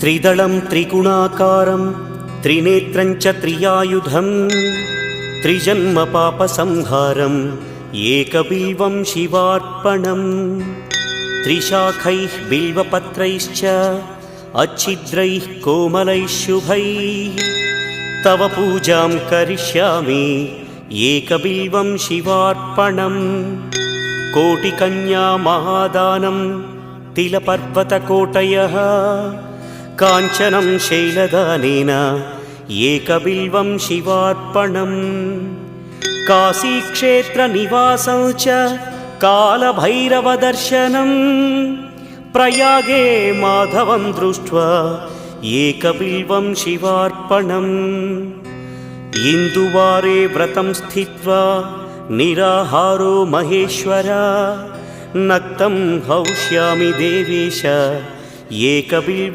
त्रिदलं त्रिगुणाकारं त्रिनेत्रं च त्रियायुधं त्रिजन्म पापसंहारम् एकबिल्वं शिवार्पणम् त्रिशाखैः बिल्वपत्रैश्च अच्छिद्रैः कोमलैः शुभैः तव पूजां करिष्यामि एकबिल्वं शिवार्पणम् कोटिकन्या महादानं तिलपर्वतकोटयः काञ्चनं शैलदानेन एकबिल्वं शिवार्पणम् काशीक्षेत्रनिवासं च कालभैरवदर्शनं प्रयागे माधवं दृष्ट्वा एकबिल्वं शिवार्पणम् इन्दुवारे व्रतं स्थित्वा निराहारो महेश्वर नक्तं हौष्यामि देवेश एकबिल्वं